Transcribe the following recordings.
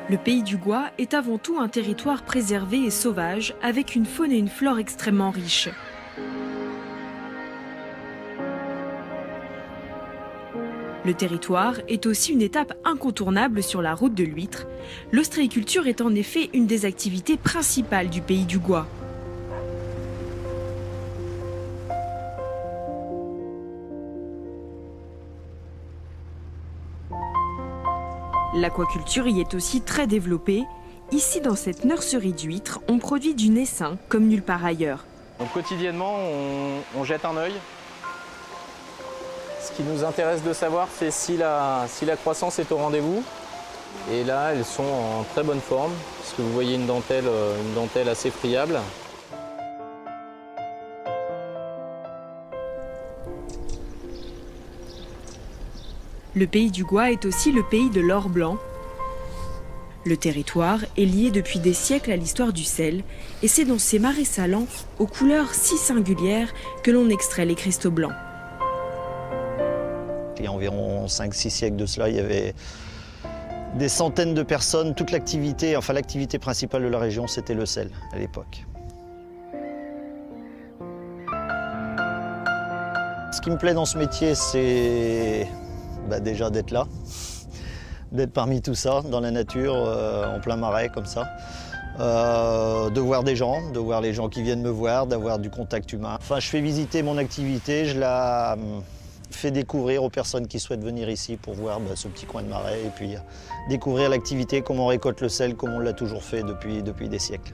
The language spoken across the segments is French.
Le pays du Gois est avant tout un territoire préservé et sauvage, avec une faune et une flore extrêmement riches. Le territoire est aussi une étape incontournable sur la route de l'huître. L'ostréiculture est en effet une des activités principales du pays du Gois. L'aquaculture y est aussi très développée. Ici, dans cette nurserie d'huîtres, on produit du naissain comme nulle part ailleurs. Donc, quotidiennement, on jette un œil. Ce qui nous intéresse de savoir, c'est si la croissance est au rendez-vous. Et là, elles sont en très bonne forme, parce que vous voyez une dentelle assez friable. Le pays du Gois est aussi le pays de l'or blanc. Le territoire est lié depuis des siècles à l'histoire du sel, et c'est dans ces marais salants, aux couleurs si singulières, que l'on extrait les cristaux blancs. Il y a environ 5-6 siècles de cela, il y avait des centaines de personnes. Toute l'activité, enfin l'activité principale de la région, c'était le sel à l'époque. Ce qui me plaît dans ce métier, c'est déjà d'être là, d'être parmi tout ça, dans la nature, en plein marais comme ça. De voir des gens, de voir les gens qui viennent me voir, d'avoir du contact humain. Enfin, je fais visiter mon activité, je la fais découvrir aux personnes qui souhaitent venir ici pour voir ce petit coin de marais et puis découvrir l'activité, comment on récolte le sel, comme on l'a toujours fait depuis des siècles.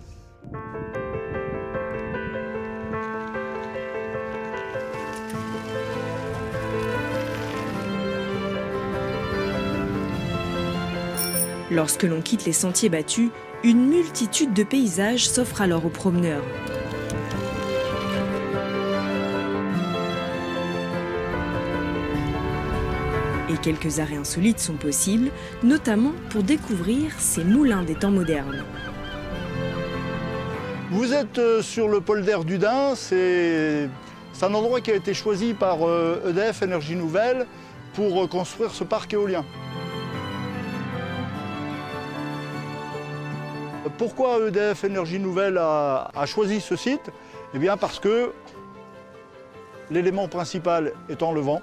Lorsque l'on quitte les sentiers battus, une multitude de paysages s'offre alors aux promeneurs. Et quelques arrêts insolites sont possibles, notamment pour découvrir ces moulins des temps modernes. Vous êtes sur le polder du Dain, c'est un endroit qui a été choisi par EDF Énergie Nouvelle pour construire ce parc éolien. Pourquoi EDF Énergie Nouvelle a choisi ce site? Eh bien parce que l'élément principal étant le vent,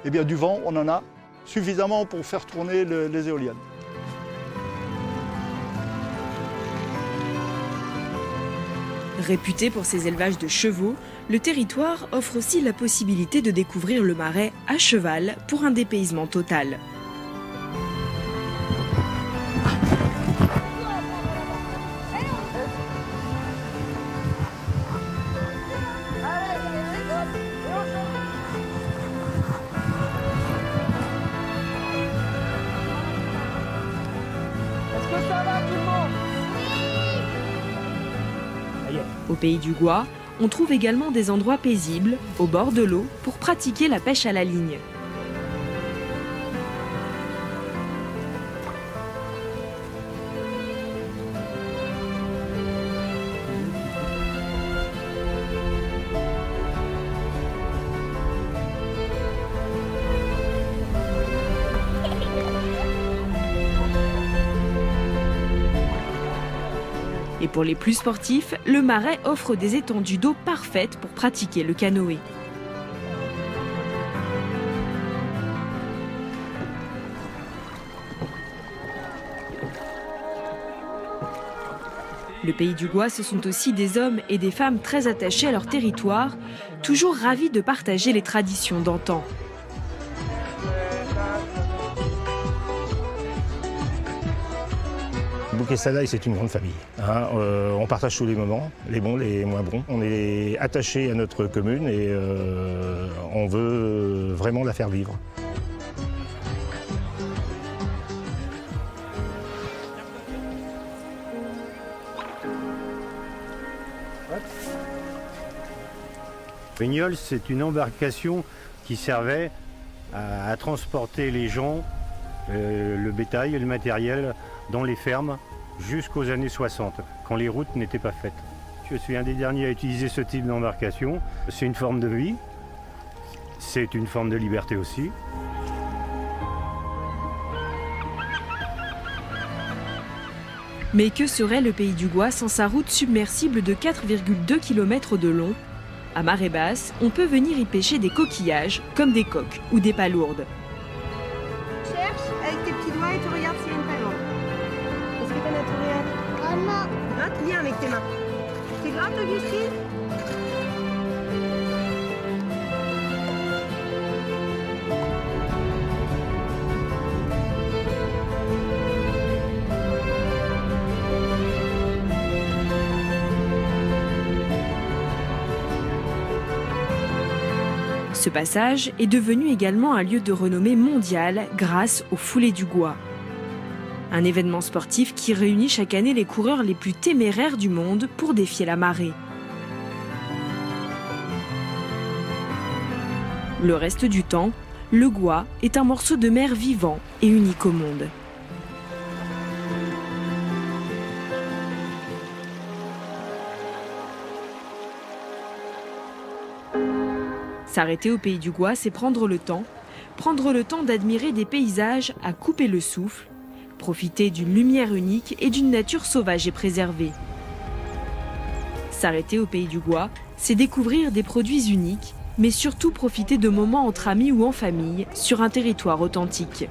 eh bien du vent on en a suffisamment pour faire tourner les éoliennes. Réputé pour ses élevages de chevaux, le territoire offre aussi la possibilité de découvrir le marais à cheval pour un dépaysement total. Au pays du Gois, on trouve également des endroits paisibles, au bord de l'eau, pour pratiquer la pêche à la ligne. Et pour les plus sportifs, le marais offre des étendues d'eau parfaites pour pratiquer le canoë. Le pays du Gois, ce sont aussi des hommes et des femmes très attachés à leur territoire, toujours ravis de partager les traditions d'antan. Bouquet Sadaï, c'est une grande famille. On partage tous les moments, les bons, les moins bons. On est attaché à notre commune et on veut vraiment la faire vivre. Baignolles, c'est une embarcation qui servait à transporter les gens, le bétail et le matériel dans les fermes jusqu'aux années 60, quand les routes n'étaient pas faites. Je suis un des derniers à utiliser ce type d'embarcation. C'est une forme de vie, c'est une forme de liberté aussi. Mais que serait le Pays du Gois sans sa route submersible de 4,2 km de long? À marée basse, on peut venir y pêcher des coquillages, comme des coques ou des palourdes. Cherche avec tes petits doigts et tu regardes s'il y a une palourde. Est-ce que t'en as trouvé un? Maman. Gratte bien avec tes mains. Tu grattes, Augustine? Ce passage est devenu également un lieu de renommée mondiale grâce aux Foulées du Gois. Un événement sportif qui réunit chaque année les coureurs les plus téméraires du monde pour défier la marée. Le reste du temps, le Gois est un morceau de mer vivant et unique au monde. S'arrêter au Pays du Gois, c'est prendre le temps d'admirer des paysages à couper le souffle, profiter d'une lumière unique et d'une nature sauvage et préservée. S'arrêter au Pays du Gois, c'est découvrir des produits uniques, mais surtout profiter de moments entre amis ou en famille sur un territoire authentique.